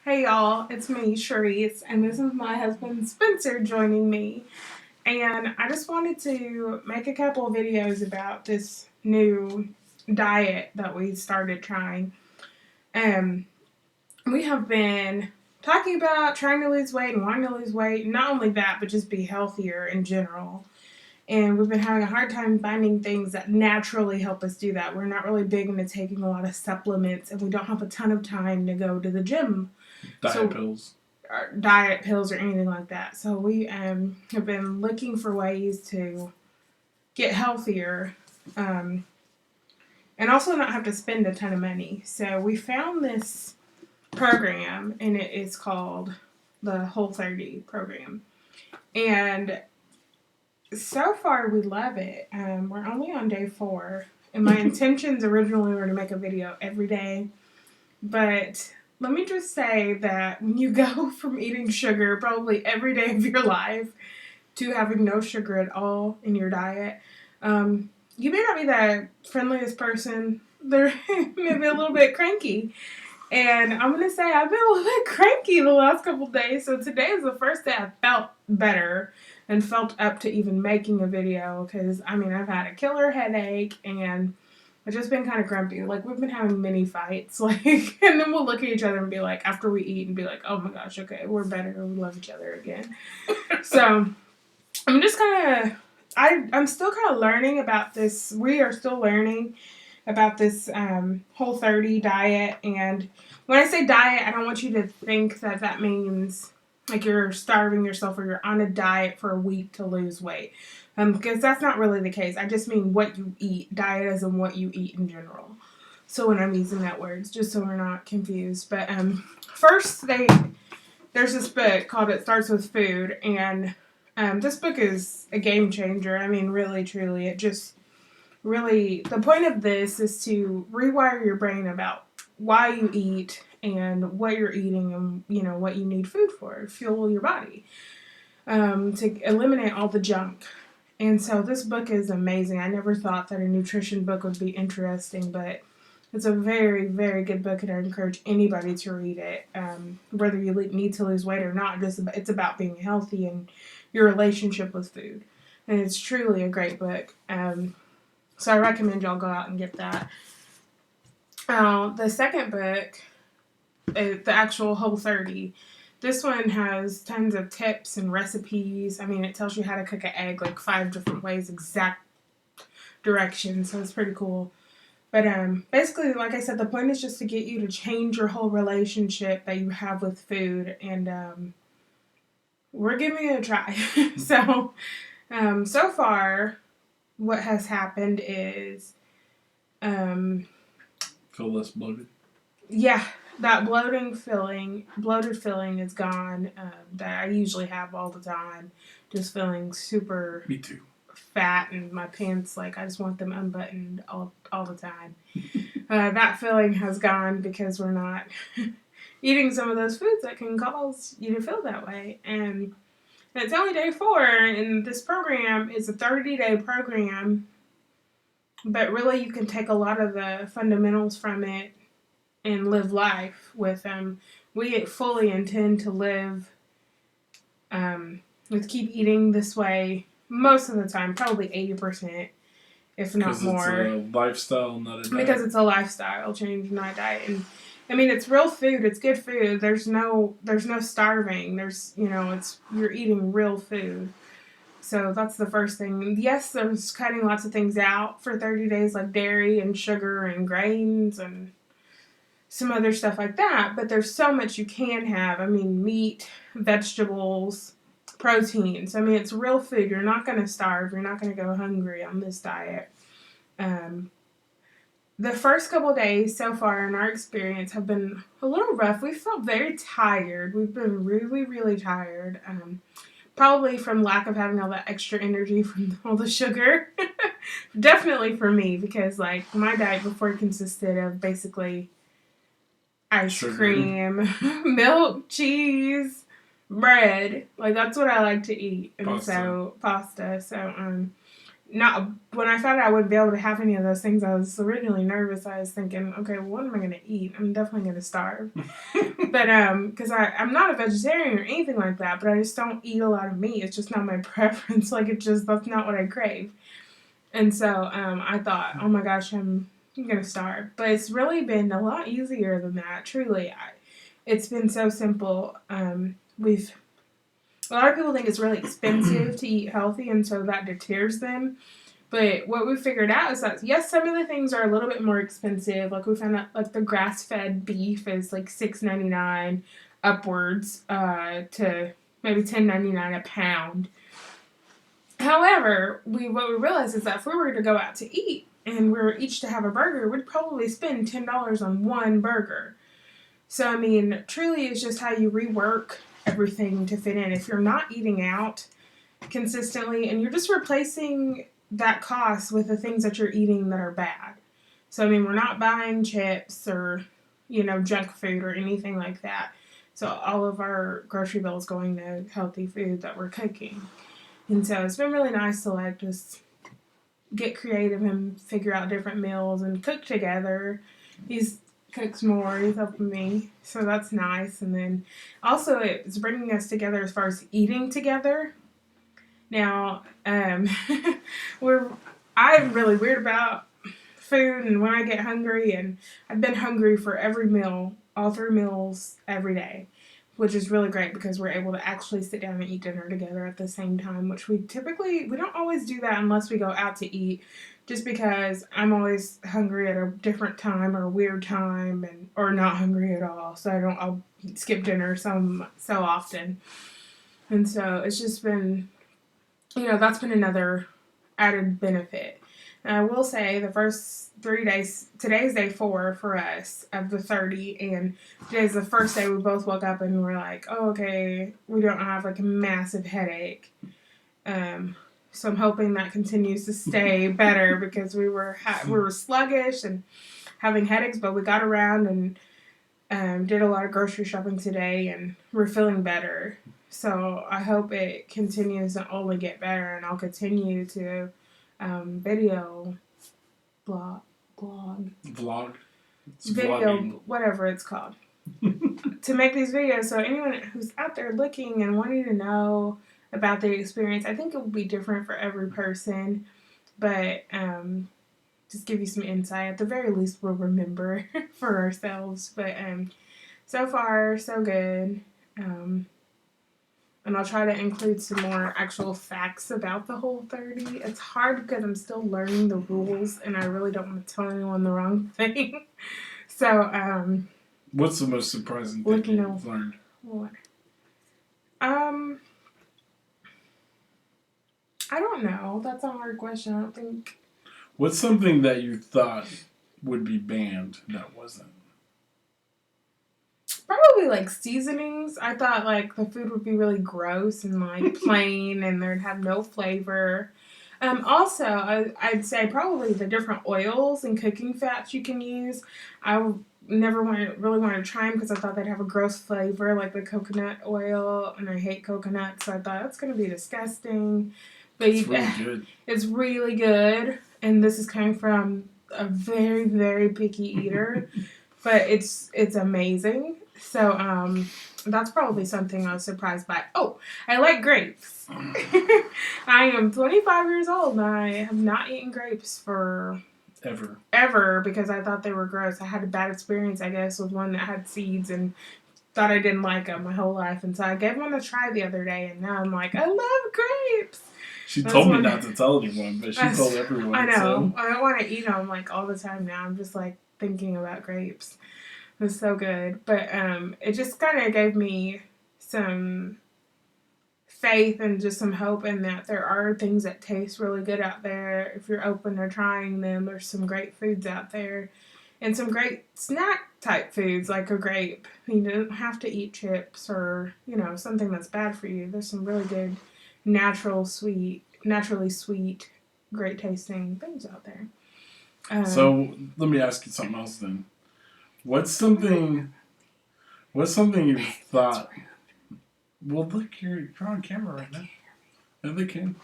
Hey y'all, it's me, Sherece, and this is my husband Spencer joining me. And I just wanted to make a couple of videos about this new diet that we started trying. Um, we have been talking about trying to lose weight and wanting to lose weight. Not only that, but just be healthier in general. And we've been having a hard time finding things that naturally help us do that. We're not really big into taking a lot of supplements, and we don't have a ton of time to go to the gym. Diet pills or anything like that. So we have been looking for ways to get healthier and also not have to spend a ton of money. So we found this program, and it is called the Whole30 program. And so far, we love it. We're only on day 4, and my intentions originally were to make a video every day, but let me just say that when you go from eating sugar probably every day of your life to having no sugar at all in your diet, you may not be the friendliest person. They're maybe a little bit cranky. And I'm going to say I've been a little bit cranky the last couple of days. So today is the first day I felt better and felt up to even making a video. Because, I've had a killer headache and I've just been kind of grumpy. Like, we've been having mini fights. Like, and then we'll look at each other and be like, after we eat, and be like, oh my gosh, okay, we're better. We love each other again. So I'm just kind of, I'm still kind of learning about this. We are still learning about this Whole30 diet. And when I say diet, I don't want you to think that that means like you're starving yourself or you're on a diet for a week to lose weight. Because that's not really the case. I just mean what you eat. Diet isn't what you eat in general. So when I'm using that word, just so we're not confused. But first, there's this book called It Starts With Food. And this book is a game changer. Really, truly. It just really, the point of this is to rewire your brain about why you eat and what you're eating and, what you need food for, fuel your body, to eliminate all the junk. And so this book is amazing. I never thought that a nutrition book would be interesting, but it's a very, very good book, and I encourage anybody to read it, whether you need to lose weight or not. It's about being healthy and your relationship with food. And it's truly a great book. So I recommend y'all go out and get that. The second book, the actual Whole30, this one has tons of tips and recipes. It tells you how to cook an egg like 5 different ways, exact directions, so it's pretty cool. But basically, like I said, the point is just to get you to change your whole relationship that you have with food, and we're giving it a try. So far, what has happened is feel less bloated. Yeah, that bloated feeling is gone, that I usually have all the time. Just feeling super Me too. fat, and my pants, like, I just want them unbuttoned all the time. That feeling has gone because we're not eating some of those foods that can cause you to feel that way. And it's only day 4, and this program is a 30-day program, but really you can take a lot of the fundamentals from it and live life with them. We fully intend to live, keep eating this way most of the time, probably 80%, if not more. Because it's a lifestyle, not a diet. Because it's a lifestyle change, not a diet. And it's real food. It's good food. There's no starving. You're eating real food. So that's the first thing. Yes, there's cutting lots of things out for 30 days, like dairy and sugar and grains and some other stuff like that. But there's so much you can have. Meat, vegetables, proteins. It's real food. You're not going to starve. You're not going to go hungry on this diet. The first couple days so far in our experience have been a little rough. We felt very tired. We've been really, really tired. Probably from lack of having all that extra energy from all the sugar. Definitely for me, because like my diet before consisted of basically ice cream, milk, cheese, bread. Like that's what I like to eat. And pasta. So not when I found out I wouldn't be able to have any of those things, I was originally nervous. I was thinking, okay, well, what am I going to eat? I'm definitely going to starve. But because I'm not a vegetarian or anything like that, but I just don't eat a lot of meat. It's just not my preference. Like that's not what I crave. And so I thought, oh my gosh, I'm gonna starve. But it's really been a lot easier than that. Truly, it's been so simple. We've A lot of people think it's really expensive to eat healthy, and so that deters them. But what we figured out is that yes, some of the things are a little bit more expensive. Like we found out, like the grass-fed beef is like $6.99 upwards to maybe $10.99 a pound. However, what we realized is that if we were to go out to eat and we were each to have a burger, we'd probably spend $10 on one burger. So I mean, truly, it's just how you rework everything to fit in. If you're not eating out consistently and you're just replacing that cost with the things that you're eating that are bad. So I mean, we're not buying chips or junk food or anything like that. So all of our grocery bill is going to healthy food that we're cooking. And so it's been really nice to like just get creative and figure out different meals and cook together. He's cooks more, he's helping me, so that's nice. And then also it's bringing us together as far as eating together. Now, I'm really weird about food, and when I get hungry, and I've been hungry for every meal, all 3 meals every day, which is really great because we're able to actually sit down and eat dinner together at the same time, which we don't always do that unless we go out to eat, just because I'm always hungry at a different time or a weird time, or not hungry at all, so I'll skip dinner so often. And so it's just been, that's been another added benefit. And I will say the first 3 days, today's day 4 for us of the 30, and today's the first day we both woke up and we were like, oh, okay, we don't have like a massive headache. So I'm hoping that continues to stay better because we were sluggish and having headaches, but we got around and did a lot of grocery shopping today, and we're feeling better. So I hope it continues to only get better, and I'll continue to video vlog, It's video, vlogging. whatever it's called, to make these videos. So anyone who's out there looking and wanting to know about the experience, I think it will be different for every person, but just give you some insight. At the very least, we'll remember for ourselves. But so far, so good. And I'll try to include some more actual facts about the Whole30. It's hard because I'm still learning the rules, and I really don't want to tell anyone the wrong thing. So, what's the most surprising thing you've learned? What? I don't know. That's a hard question. I don't think. What's something that you thought would be banned that wasn't? Probably like seasonings. I thought like the food would be really gross and like plain, and there'd have no flavor. Also, I'd say probably the different oils and cooking fats you can use. I never really wanted to try them because I thought they'd have a gross flavor, like the coconut oil, and I hate coconut, so I thought that's gonna be disgusting. But it's really good. It's really good, and this is coming from a very, very picky eater, but it's amazing. So that's probably something I was surprised by. Oh, I like grapes. I am 25 years old and I have not eaten grapes for ever because I thought they were gross. I had a bad experience, I guess, with one that had seeds and thought I didn't like them my whole life. And so I gave one a try the other day, and now I'm like, I love grapes. She told me not to tell anyone, but she told everyone. I know. So. I don't want to eat them like all the time now. I'm just like thinking about grapes. It was so good. But it just kind of gave me some faith and just some hope in that there are things that taste really good out there. If you're open to trying them, there's some great foods out there. And some great snack type foods like a grape. You don't have to eat chips or, something that's bad for you. There's some really good naturally sweet, great tasting things out there. So let me ask you something else then. What's something you thought? Well, look, you're on camera right now. No, they can.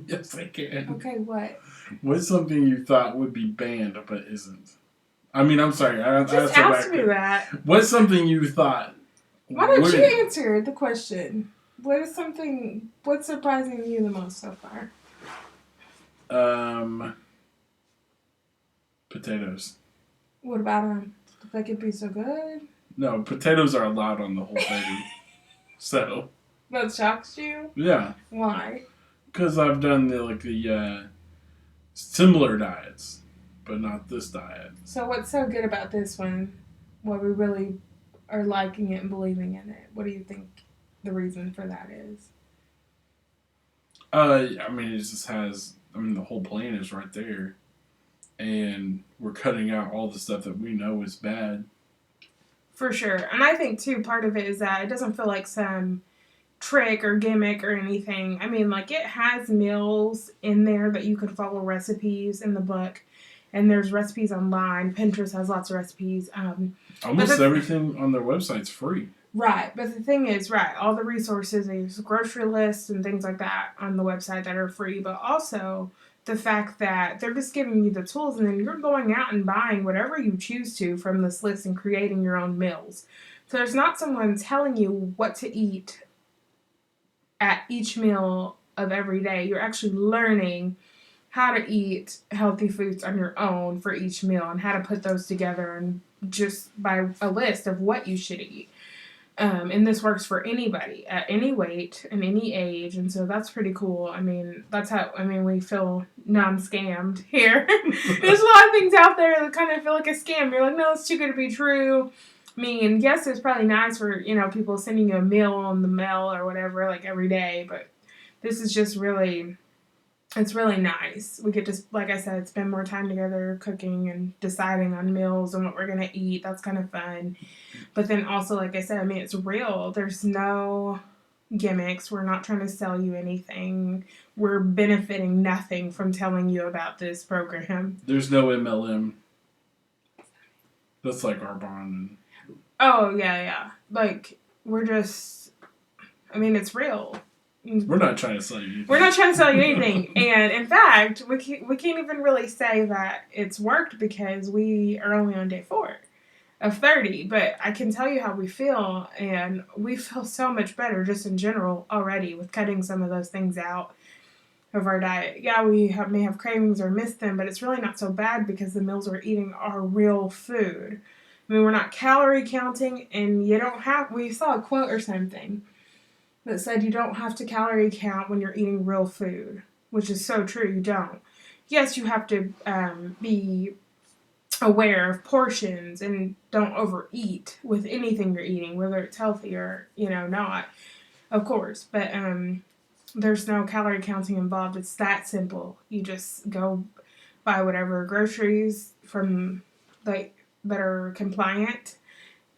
Yes, I can. Okay, what? What's something you thought would be banned but isn't? I mean, I'm sorry. I Just asked her ask back me there. that. What's something you thought Why don't wouldn't? you answer the question? What's surprising you the most so far? Um, potatoes. What about them? They could be so good. No, potatoes are allowed on the Whole 30. So That shocks you? yeah, Why? because I've done the similar diets, but not this diet. So what's so good about this one? Why we really are liking it and believing in it? What do you think the reason for that is? I mean, it just has. I mean, the whole plan is right there, and we're cutting out all the stuff that we know is bad. For sure. And I think too part of it is that it doesn't feel like some trick or gimmick or anything. I mean, like it has meals in there that you could follow recipes in the book, and there's recipes online. Pinterest has lots of recipes. Almost everything on their website's free. Right, but the thing is, right, all the resources, there's grocery lists and things like that on the website that are free, but also the fact that they're just giving you the tools and then you're going out and buying whatever you choose to from this list and creating your own meals. So there's not someone telling you what to eat at each meal of every day. You're actually learning how to eat healthy foods on your own for each meal and how to put those together and just by a list of what you should eat. And this works for anybody at any weight and any age, and so that's pretty cool. I mean, we feel non-scammed here. There's a lot of things out there that kind of feel like a scam. You're like, no, it's too good to be true. I mean, yes, it's probably nice for people sending you a meal in the mail or whatever, like every day, but this is just really it's really nice. We get to, like I said, spend more time together cooking and deciding on meals and what we're going to eat. That's kind of fun. But then also, like I said, I mean, it's real. There's no gimmicks. We're not trying to sell you anything. We're benefiting nothing from telling you about this program. There's no MLM. That's like our bond. Oh, yeah. Like, we're just, I mean, it's real. We're not trying to sell you anything. We're not trying to sell you anything. And in fact, we can't even really say that it's worked because we are only on day 4 of 30. But I can tell you how we feel, and we feel so much better just in general already with cutting some of those things out of our diet. Yeah, may have cravings or miss them, but it's really not so bad because the meals we're eating are real food. I mean, we're not calorie counting, and we saw a quote or something that said you don't have to calorie count when you're eating real food, which is so true. You don't. Yes, you have to be aware of portions and don't overeat with anything you're eating, whether it's healthy or not, of course. But there's no calorie counting involved. It's that simple. You just go buy whatever groceries from that are compliant,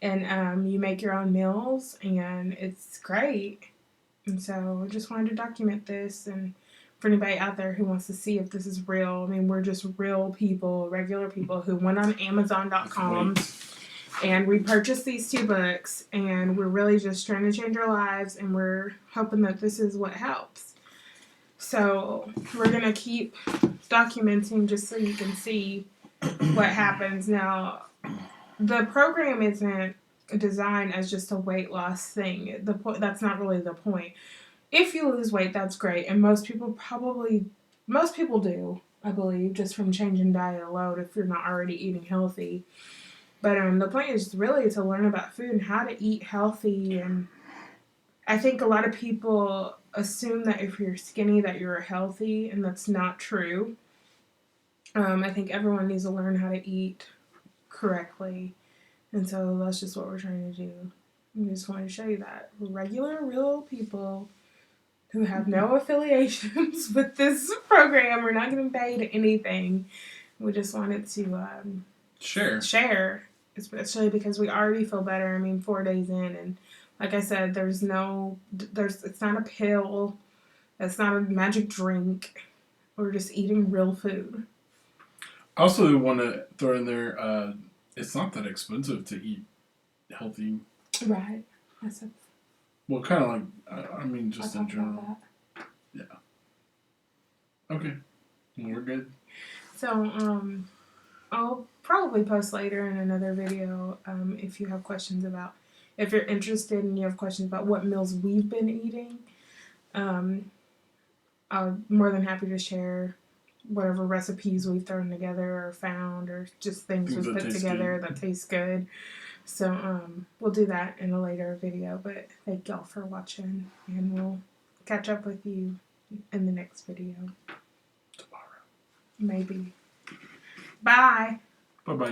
and you make your own meals, and it's great. And so I just wanted to document this, and for anybody out there who wants to see if this is real, I mean, we're just real people, regular people who went on Amazon.com and we purchased these 2 books, and we're really just trying to change our lives, and we're hoping that this is what helps. So we're going to keep documenting just so you can see what happens. Now, the program isn't designed as just a weight loss thing. That's not really the point. If you lose weight, that's great, and most people do, I believe, just from changing diet alone if you're not already eating healthy. But the point is really to learn about food and how to eat healthy. And I think a lot of people assume that if you're skinny that you're healthy, and that's not true. I think everyone needs to learn how to eat correctly. And so that's just what we're trying to do. We just wanted to show you that. We're regular, real people who have no affiliations with this program. We're not getting paid anything. We just wanted to share, especially because we already feel better. I mean, 4 days in, and like I said, it's not a pill. It's not a magic drink. We're just eating real food. I also want to throw in there, it's not that expensive to eat healthy. Right. Well, kind of like, I mean, just in general. Yeah. Okay. We're good. So, I'll probably post later in another video if you have questions about, if you're interested and you have questions about what meals we've been eating. I'm more than happy to share whatever recipes we've thrown together or found or just things we've put together that taste good. So we'll do that in a later video, but thank y'all for watching, and we'll catch up with you in the next video. Tomorrow. Maybe. Bye. Bye-bye.